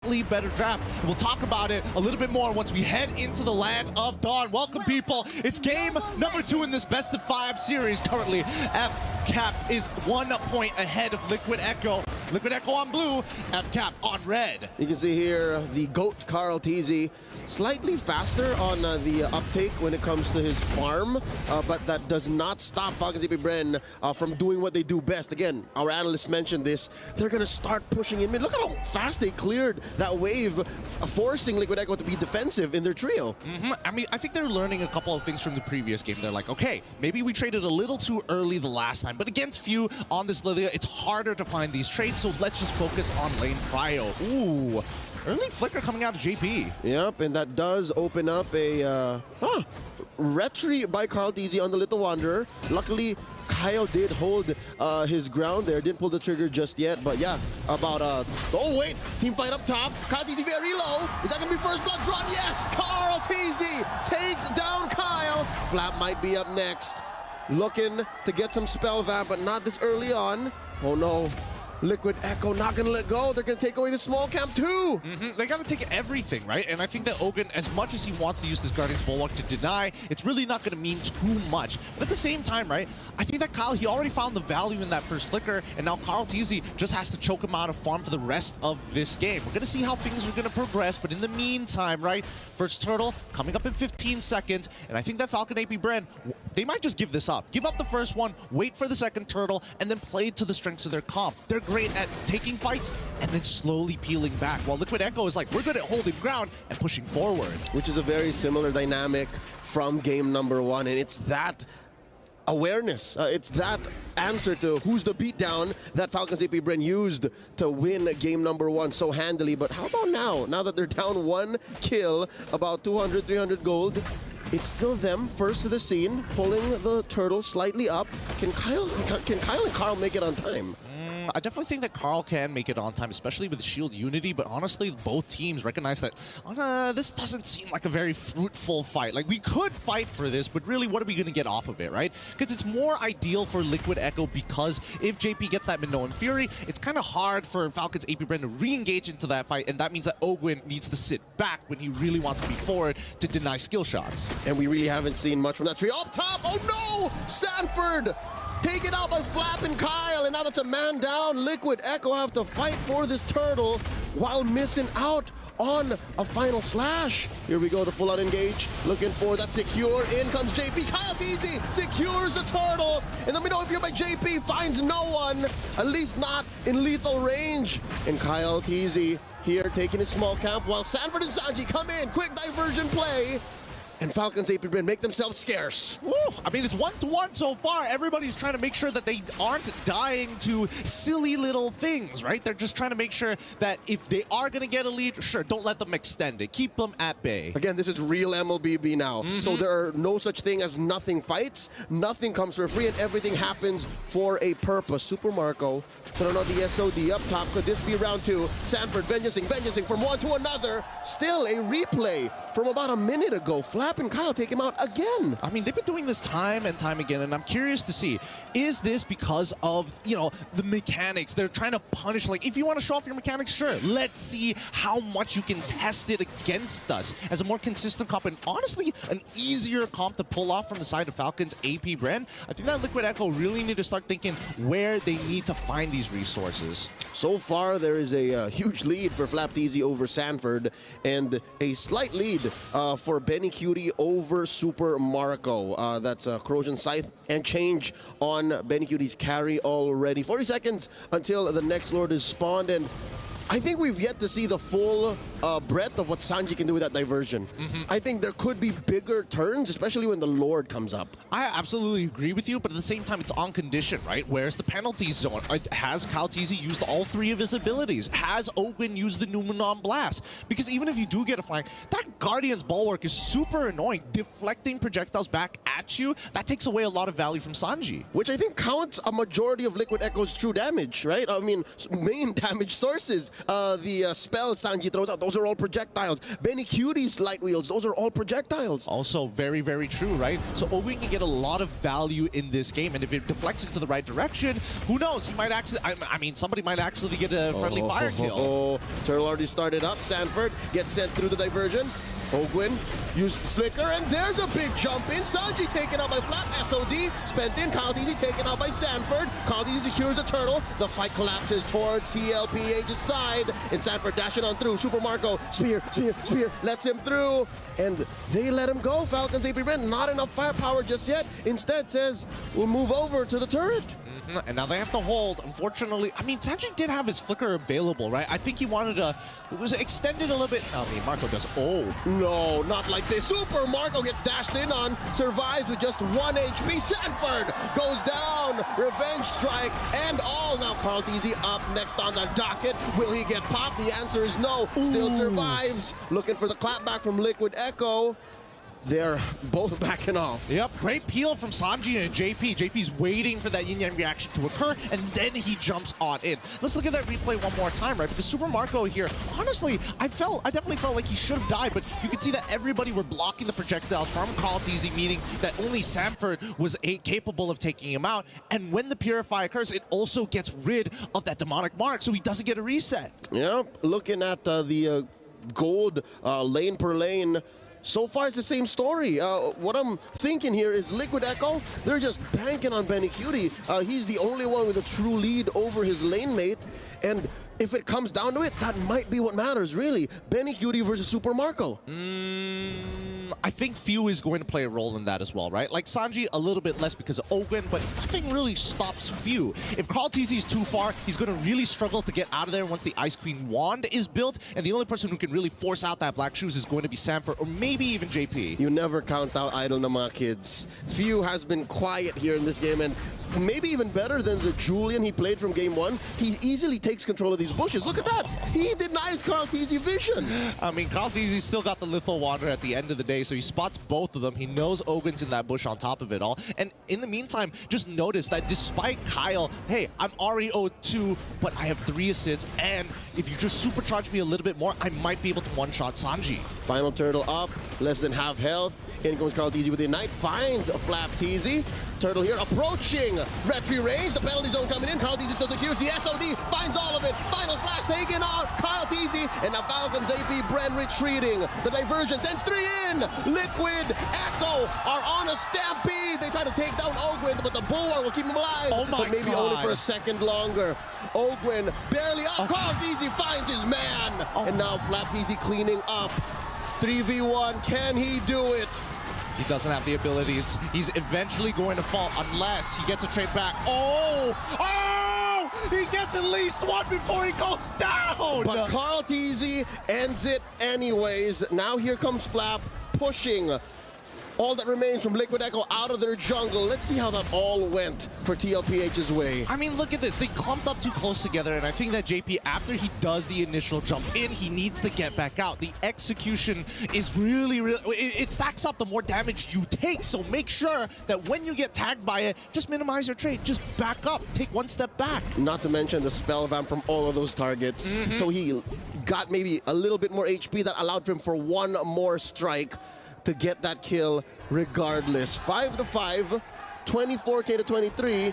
better draft. We'll talk about it a little bit more once we head into the land of Dawn. Welcome, people. It's game number 2 in this best of 5 series. Currently, FCAP is 1 point ahead of Liquid Echo. Liquid Echo on blue, FCAP on red. You can see here the GOAT Carl TZ slightly faster on the uptake when it comes to his farm, but that does not stop Falcon's Bren from doing what they do best. Again, our analysts mentioned this. They're going to start pushing in mid. Look at how fast they cleared that wave, forcing Liquid Echo to be defensive in their trio. I mean, I think they're learning a couple of things from the previous game. They're like, okay, maybe we traded a little too early the last time, but against few on this Lilia, it's harder to find these trades, so let's just focus on lane prio. Ooh, early flicker coming out of JP. Yep, and that does open up a retry by Carl TZ on the Little Wanderer. Luckily, Kyle did hold his ground there, didn't pull the trigger just yet, but yeah, about, oh wait, team fight up top, Kyle TZ very low, is that gonna be first blood drawn? Yes, Carl TZ takes down Kyle. Flap might be up next, looking to get some spell vamp, but not this early on. Oh no. Liquid Echo not gonna let go. They're gonna take away the small camp too. They gotta take everything, right? And I think that Ogun, as much as he wants to use this Guardian's Bulwark to deny, it's really not gonna mean too much. But at the same time, right, I think that Kyle, he already found the value in that first flicker, and now Carl TZ just has to choke him out of farm for the rest of this game. We're gonna see how things are gonna progress, but in the meantime, right, first turtle coming up in 15 seconds, and I think that Falcon AP Bren, they might just give this up. Give up the first one, wait for the second turtle, and then play to the strengths of their comp. They're great at taking fights and then slowly peeling back, while Liquid Echo is like, we're good at holding ground and pushing forward. Which is a very similar dynamic from game number 1, and it's that awareness, it's that answer to who's the beatdown that Falcon's AP Bren used to win game number 1 so handily. But how about now that they're down 1 kill, about 200, 300 gold, it's still them first to the scene, pulling the turtle slightly up. Can Kyle and Carl make it on time? I definitely think that Carl can make it on time, especially with Shield Unity, but honestly, both teams recognize that this doesn't seem like a very fruitful fight. Like, we could fight for this, but really, what are we going to get off of it, right? Because it's more ideal for Liquid Echo, because if JP gets that Minoan Fury, it's kind of hard for Falcon's AP Bren to re-engage into that fight, and that means that Ogwin needs to sit back when he really wants to be forward to deny skill shots. And we really haven't seen much from that tree. Up top, oh no! Sanford! Taken out by Flap and Kyle, and now that's a man down. Liquid Echo have to fight for this turtle while missing out on a final slash. Here we go, the full-on engage, looking for that secure. In comes JP, Kyle TZ secures the turtle, and then we know if you're by JP, finds no one, at least not in lethal range. And Kyle TZ here taking his small camp, while Sanford and Sanji come in, quick diversion play. And Falcon's AP Bren make themselves scarce. Woo. I mean, it's 1-1 so far. Everybody's trying to make sure that they aren't dying to silly little things, right? They're just trying to make sure that if they are going to get a lead, sure, don't let them extend it. Keep them at bay. Again, this is real MLBB now. So there are no such thing as nothing fights. Nothing comes for free, and everything happens for a purpose. Super Marco throwing out the SOD up top. Could this be round 2? Sanford vengeancing from one to another. Still a replay from about a minute ago. Flap and Kyle take him out again. I mean, they've been doing this time and time again, and I'm curious to see, is this because of, you know, the mechanics? They're trying to punish, like, if you want to show off your mechanics, sure, let's see how much you can test it against us as a more consistent comp, and honestly, an easier comp to pull off from the side of Falcon's AP Bren. I think that Liquid Echo really need to start thinking where they need to find these resources. So far, there is a huge lead for Flap TZ over Sanford, and a slight lead for Benny Cutie over Super Marco. That's Corrosion Scythe and change on Benny Cutie's carry already. 40 seconds until the next Lord is spawned, and I think we've yet to see the full breadth of what Sanji can do with that diversion. I think there could be bigger turns, especially when the Lord comes up. I absolutely agree with you, but at the same time, it's on condition, right? Where's the penalty zone? Has Kyle TZ used all 3 of his abilities? Has Ogun used the Numenon Blast? Because even if you do get a flank, that Guardian's Bulwark is super annoying. Deflecting projectiles back at you, that takes away a lot of value from Sanji. Which I think counts a majority of Liquid Echo's true damage, right? I mean, main damage sources. the spells Sanji throws out, those are all projectiles. Benny Cutie's light wheels, those are all projectiles. Also very, very true, right? So Ogun can get a lot of value in this game, and if it deflects into the right direction, who knows? He might actually, I mean, somebody might actually get a friendly fire kill. Turtle already started up. Sanford gets sent through the diversion. Ogwin used Flicker, and there's a big jump in. Sanji taken out by Flap. SOD spent in. Kaltizi taken out by Sanford. Kaltizi secures the turtle. The fight collapses towards TLPH's side. And Sanford dashing on through. Super Marco, spear, lets him through. And they let him go. Falcon's AP Bren, not enough firepower just yet. Instead says, we'll move over to the turret. And now they have to hold. Unfortunately, I mean, Sanji did have his Flicker available, right? I think he wanted to, it was extended a little bit. I mean, Marco does, No, not like this. Super Marco gets dashed in on, survives with just 1 HP. Sanford goes down. Revenge strike and all. Now Kaltizi up next on the docket. Will he get popped? The answer is no. Still survives. Looking for the clapback from Liquid Echo. They're both backing off. Yep, great peel from Sanji and JP. JP's waiting for that yin-yang reaction to occur, and then he jumps on in. Let's look at that replay one more time, right? Because Super Marco here, honestly, I definitely felt like he should have died, but you can see that everybody were blocking the projectiles from Kaltizi, meaning that only Sanford was capable of taking him out. And when the Purify occurs, it also gets rid of that demonic mark, so he doesn't get a reset. Yep, looking at the gold lane per lane, so far, it's the same story. What I'm thinking here is Liquid Echo, they're just banking on Benny Cutie. He's the only one with a true lead over his lane mate. And if it comes down to it, that might be what matters, really. Benny Cutie versus Super Marco. I think Few is going to play a role in that as well, right? Like Sanji, a little bit less because of Ogun, but nothing really stops Few. If Kaltizi is too far, he's going to really struggle to get out of there once the Ice Queen wand is built, and the only person who can really force out that Black Shoes is going to be Sanford, or maybe even JP. You never count out Idol Nama, kids. Few has been quiet here in this game, and maybe even better than the Julian he played from game 1. He easily takes control of these bushes. Look at that! He denies Kaltizi vision. I mean, Kaltizi's still got the Lethal Wander at the end of the day, so he spots both of them. He knows Ogun's in that bush on top of it all. And in the meantime, just notice that despite Kyle, hey, I'm already 0-2, but I have 3 assists, and if you just supercharge me a little bit more, I might be able to one-shot Sanji. Final turtle up, less than half health. In comes Kaltizi with the Ignite, finds a Flap Teasy. Turtle here approaching Retry range. The penalty zone coming in. Kaltizi still secures. The SOD finds all of it. Final slash taken on Kaltizi. And now Falcon's AP Bren retreating. The diversion sends 3 in. Liquid Echo are on a stampede. They try to take down Ogwin, but the Bulwark will keep him alive. Oh my but maybe God. only for a second longer. Ogwin barely up. Kaltizi finds his man. And now Flap Teasy cleaning up. 3v1. Can he do it? He doesn't have the abilities. He's eventually going to fall unless he gets a trade back. Oh! He gets at least one before he goes down! But Kaltizi ends it anyways. Now here comes Flap pushing all that remains from Liquid Echo out of their jungle. Let's see how that all went for TLPH's way. I mean, look at this. They clumped up too close together, and I think that JP, after he does the initial jump in, he needs to get back out. The execution is really, it stacks up the more damage you take, so make sure that when you get tagged by it, just minimize your trade. Just back up. Take one step back. Not to mention the spell vamp from all of those targets. So he got maybe a little bit more HP that allowed for him for one more strike to get that kill regardless. 5-5, 24K to 23.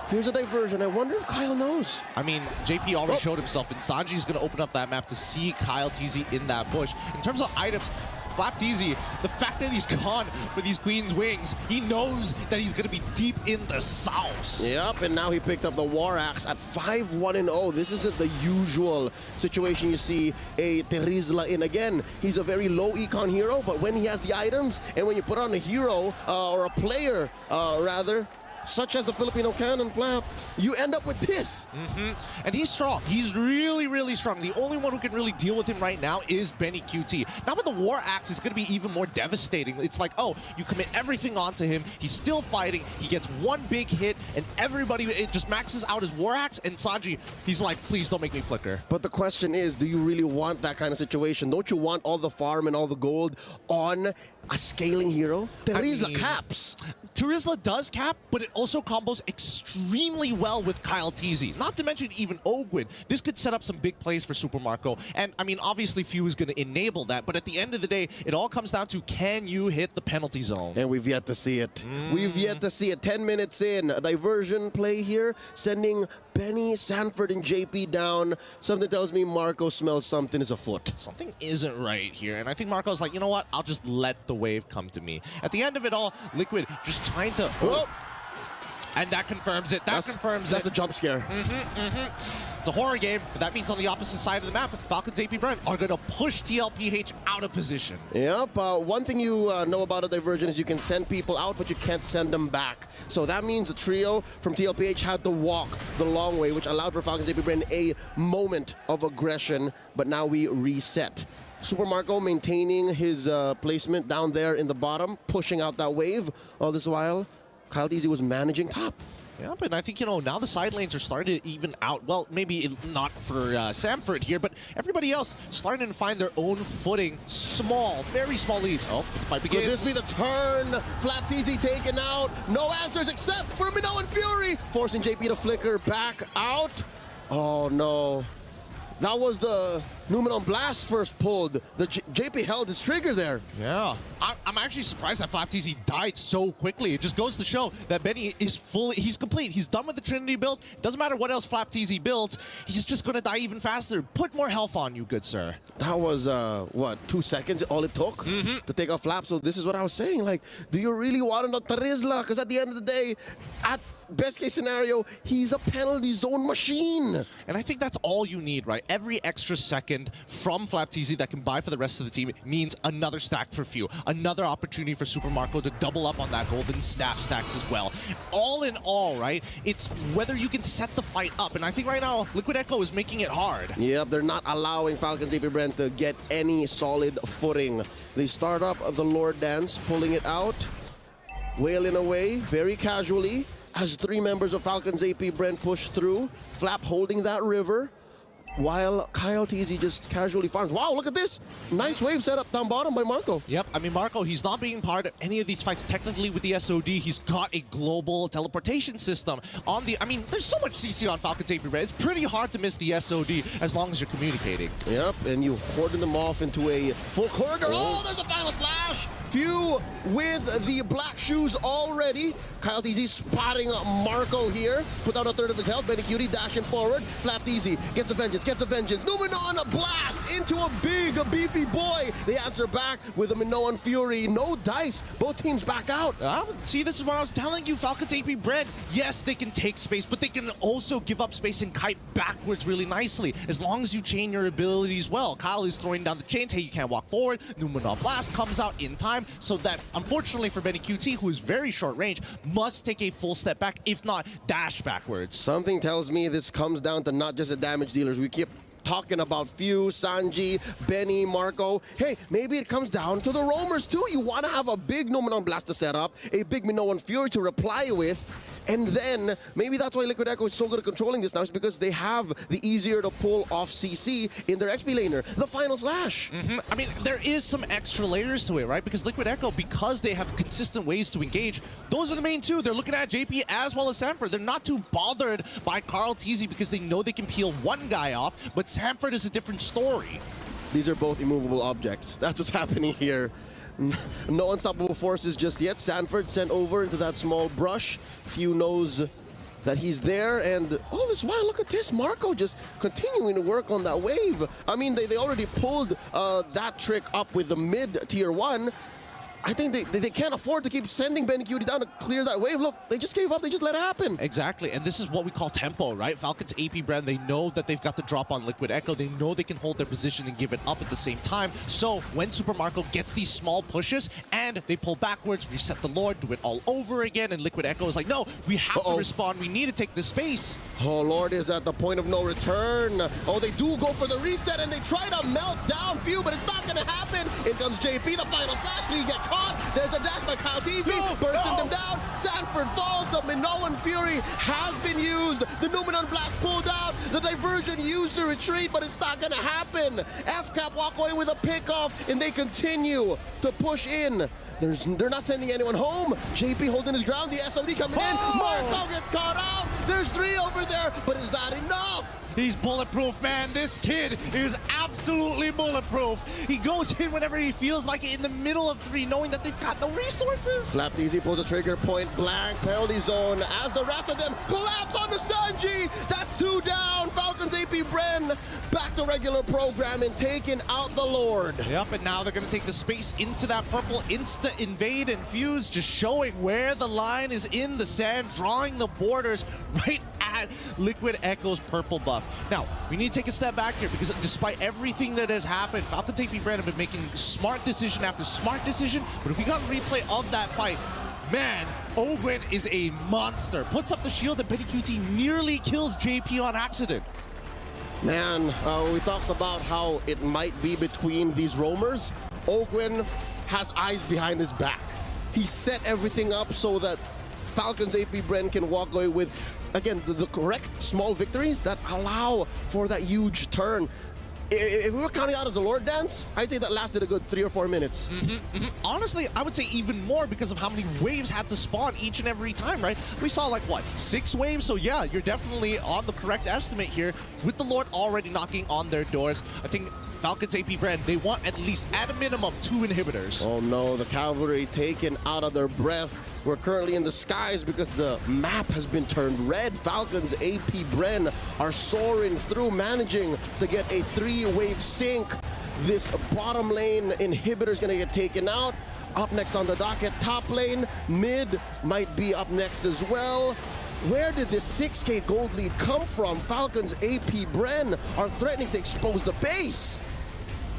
Here's a diversion. I wonder if Kyle knows. I mean, JP already showed himself, and Sanji's going to open up that map to see Kyle TZ in that bush. In terms of items, Flap TZ, the fact that he's gone for these Queen's Wings, he knows that he's going to be deep in the sauce. Yep, and now he picked up the War Axe at 5-1-0. This isn't the usual situation you see a Terizla in. Again, he's a very low econ hero, but when he has the items, and when you put on a hero, or a player, rather, such as the Filipino Cannon Flap, you end up with this. And he's strong. He's really, really strong. The only one who can really deal with him right now is Benny QT. Now with the War Axe, it's going to be even more devastating. It's like, oh, you commit everything onto him. He's still fighting. He gets one big hit, and everybody, it just maxes out his War Axe, and Sanji, he's like, please don't make me flicker. But the question is, do you really want that kind of situation? Don't you want all the farm and all the gold on a scaling hero? Terizla caps. Terizla does cap, but it also combos extremely well with Kyle TZ. Not to mention even Ogwin. This could set up some big plays for Super Marco. And I mean, obviously Few is going to enable that, but at the end of the day, it all comes down to, can you hit the penalty zone? And we've yet to see it. We've yet to see it. 10 minutes in, a diversion play here, sending Benny, Sanford, and JP down. Something tells me Marco smells something is afoot. Something isn't right here, and I think Marco's like, you know what? I'll just let the wave come to me. At the end of it all, Liquid just trying to... Oh. And that confirms it. That's a jump scare. It's a horror game, but that means on the opposite side of the map, Falcon's AP Bren are going to push TLPH out of position. Yep. One thing you know about a diversion is you can send people out, but you can't send them back. So that means the trio from TLPH had to walk the long way, which allowed for Falcon's AP Bren a moment of aggression, but now we reset. Super Marco maintaining his placement down there in the bottom, pushing out that wave. All this while, Kyle TZ was managing top. Yeah, but I think, you know, now the side lanes are starting to even out. Well, maybe not for Sanford here, but everybody else starting to find their own footing. Small, very small leads. Oh, the fight begins. Could this be the turn? Flap TZ taken out. No answers except for Minoan Fury, forcing JP to flicker back out. Oh, no. That was the Numenon Blast first pulled. The JP held his trigger there. Yeah. I'm actually surprised that Flap TZ died so quickly. It just goes to show that Benny is he's complete. He's done with the Trinity build. Doesn't matter what else Flap TZ builds. He's just going to die even faster. Put more health on you, good sir. That was, what, 2 seconds all it took to take off Flap? So this is what I was saying. Like, do you really want to Tarizla? Because at the end of the day, at best case scenario, he's a penalty zone machine. And I think that's all you need, right? Every extra second from Flap TZ that can buy for the rest of the team means another stack for Few. Another opportunity for Super Marco to double up on that golden staff stacks as well. All in all, right, it's whether you can set the fight up. And I think right now, Liquid Echo is making it hard. Yep, they're not allowing Falcon's AP Bren to get any solid footing. They start up the Lord Dance, pulling it out, wailing away very casually as 3 members of Falcon's AP Bren push through. Flap holding that river, while Kyle TZ just casually farms. Wow, look at this. Nice wave set up down bottom by Marco. Yep, I mean, Marco, he's not being part of any of these fights technically with the SOD. He's got a global teleportation system on the... I mean, there's so much CC on Falcon's AP Bren. It's pretty hard to miss the SOD as long as you're communicating. Yep, and you hoarding them off into a full corridor. Oh, there's a final slash. Few with the black shoes already. Kyle TZ spotting Marco here. Put out a third of his health. Benny Cutie dashing forward. Flap TZ gets the vengeance, gets the vengeance. Numenon a blast into a big, beefy boy. They answer back with a Minoan Fury. No dice. Both teams back out. See, this is what I was telling you. Falcon's AP Bren, yes, they can take space, but they can also give up space and kite backwards really nicely, as long as you chain your abilities well. Kyle is throwing down the chains. Hey, you can't walk forward. Numenon Blast comes out in time, so that, unfortunately for Benny QT, who is very short range, must take a full step back, if not dash backwards. Something tells me this comes down to not just the damage dealers. We keep talking about Few, Sanji, Benny, Marco. Hey, maybe it comes down to the roamers too. You want to have a big Numenon Blast to set up, a big Minoan Fury to reply with, and then maybe that's why Liquid Echo is so good at controlling this now, is because they have the easier to pull off CC in their XP laner, the final slash. I mean, there is some extra layers to it, right? Because Liquid Echo, because they have consistent ways to engage, those are the main two. They're looking at JP as well as Sanford. They're not too bothered by Carl TZ because they know they can peel one guy off, but Sanford is a different story. These are both immovable objects. That's what's happening here. No unstoppable forces just yet. Sanford sent over into that small brush. Few knows that he's there, and all this while, look at this. Marco just continuing to work on that wave. I mean, they already pulled that trick up with the mid-tier 1. I think they can't afford to keep sending Benny Cutie down to clear that wave. Look, they just gave up. They just let it happen. Exactly, and this is what we call tempo, right? Falcon's AP Bren, they know that they've got the drop on Liquid Echo. They know they can hold their position and give it up at the same time. So when Super Marco gets these small pushes and they pull backwards, reset the Lord, do it all over again, and Liquid Echo is like, no, we have to respond. We need to take the space. Oh, Lord is at the point of no return. Oh, they do go for the reset, and they try to melt down Few, but it's not going to happen. In comes JP, the final slash. We get caught. There's a dash by Kyle TZ, bursting them down. Sanford falls. The Minoan Fury has been used. The Numenon Blast pulled out. The diversion used to retreat, but it's not gonna happen. FCAP walk away with a pickoff, and they continue to push in. They're not sending anyone home. JP holding his ground, the SOD coming in. Marco gets caught out. There's 3 over there, but is that enough? He's bulletproof, man. This kid is absolutely bulletproof. He goes in whenever he feels like it in the middle of 3, knowing that they've got no resources. Slapped easy, pulls a trigger, point blank, penalty zone, as the rest of them collapse onto Sanji. That's 2 down. Falcons AP Bren back to regular program and taking out the Lord. Yep, and now they're going to take the space into that purple, insta-invade and fuse, just showing where the line is in the sand, drawing the borders right at Liquid Echo's purple buff. Now, we need to take a step back here because despite everything that has happened, Falcons AP Bren have been making smart decision after smart decision, but if we got a replay of that fight, man, Ogwen is a monster. Puts up the shield and Benny QT nearly kills JP on accident. Man, we talked about how it might be between these roamers. Ogwen has eyes behind his back. He set everything up so that Falcons AP Bren can walk away with, again, the correct small victories that allow for that huge turn. If we were counting out as a Lord Dance, I'd say that lasted a good 3 or 4 minutes. Honestly, I would say even more because of how many waves had to spawn each and every time, right? We saw like, what, 6 waves? So yeah, you're definitely on the correct estimate here with the Lord already knocking on their doors. I think Falcons AP Bren, they want at least, at a minimum, 2 inhibitors. Oh no, the cavalry taken out of their breath. We're currently in the skies because the map has been turned red. Falcons AP Bren are soaring through, managing to get a 3-wave sink. This bottom lane inhibitor is gonna get taken out. Up next on the docket, top lane, mid might be up next as well. Where did this 6K gold lead come from? Falcons AP Bren are threatening to expose the base.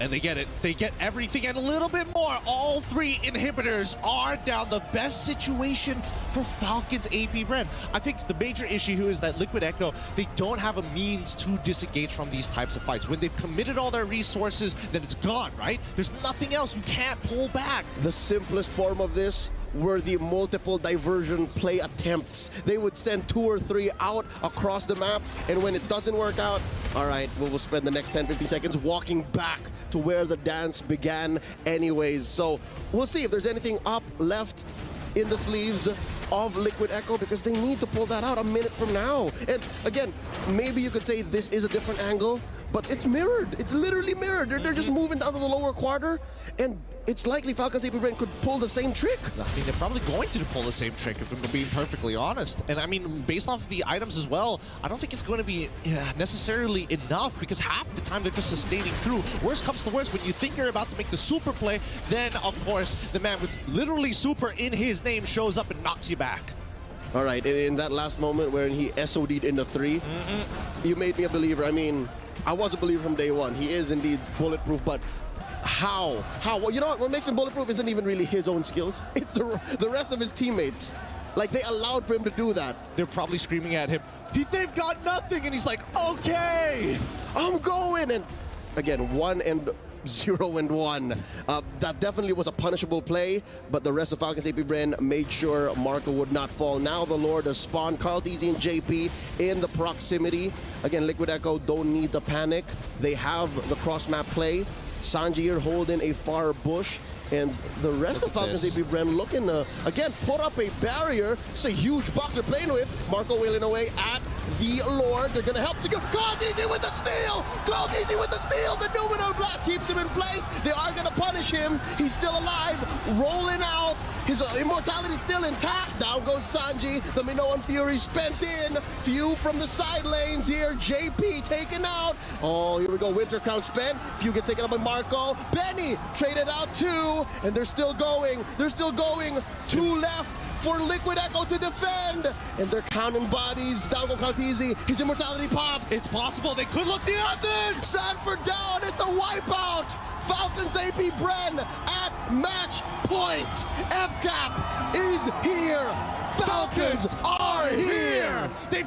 And they get it. They get everything and a little bit more. All 3 inhibitors are down. The best situation for Falcons AP Bren. I think the major issue here is that Liquid Echo, they don't have a means to disengage from these types of fights. When they've committed all their resources, then it's gone, right? There's nothing else. You can't pull back. The simplest form of this were the multiple diversion play attempts. They would send 2 or 3 out across the map, and when it doesn't work out, all right, we'll spend the next 10-15 seconds walking back to where the dance began anyways. So we'll see if there's anything up left in the sleeves of Liquid Echo, because they need to pull that out a minute from now. And again, maybe you could say this is a different angle, but it's mirrored. It's literally mirrored. They're just moving down to the lower quarter, and it's likely Falcons AP Bren could pull the same trick. I mean, they're probably going to pull the same trick, if I'm being perfectly honest. And I mean, based off of the items as well, I don't think it's going to be necessarily enough, because half the time they're just sustaining through. Worst comes to worst, when you think you're about to make the super play, then of course, the man with literally super in his name shows up and knocks you back. All right, in that last moment where he SOD'd into 3, you made me a believer. I mean, I was a believer from day one. He is indeed bulletproof, but how? Well, you know what makes him bulletproof isn't even really his own skills. It's the rest of his teammates. Like, they allowed for him to do that. They're probably screaming at him, they've got nothing, and he's like, okay, I'm going. And again, 1 and 0 and 1. That definitely was a punishable play, but the rest of Falcons AP Bren made sure Marco would not fall. Now the Lord has spawned Carl TZ and JP in the proximity. Again, Liquid Echo don't need to panic. They have the cross-map play. Sanji here holding a far bush. And the rest of Falcons AP Bren looking to, again, put up a barrier. It's a huge box they're playing with. Marco wailing away at the Lord. They're going to help to go. Carl TZ with the steal! Carl TZ with the steal! The Numenor Blast keeps him in place. They are going to punish him. He's still alive, rolling out. His immortality still intact. Down goes Sanji. The Minoan Fury spent in. Few from the side lanes here. JP taken out. Oh, here we go. Winter Crown spent. Few gets taken out by Marco. Benny traded out 2. And they're still going. They're still going. 2 left for Liquid Echo to defend. And they're counting bodies. Down goes Carl TZ. His immortality popped. it's possible they could look beyond this. Sanford down. It's a wipeout. Falcons AP Bren at match point. FCAP is here. Falcons are here. They've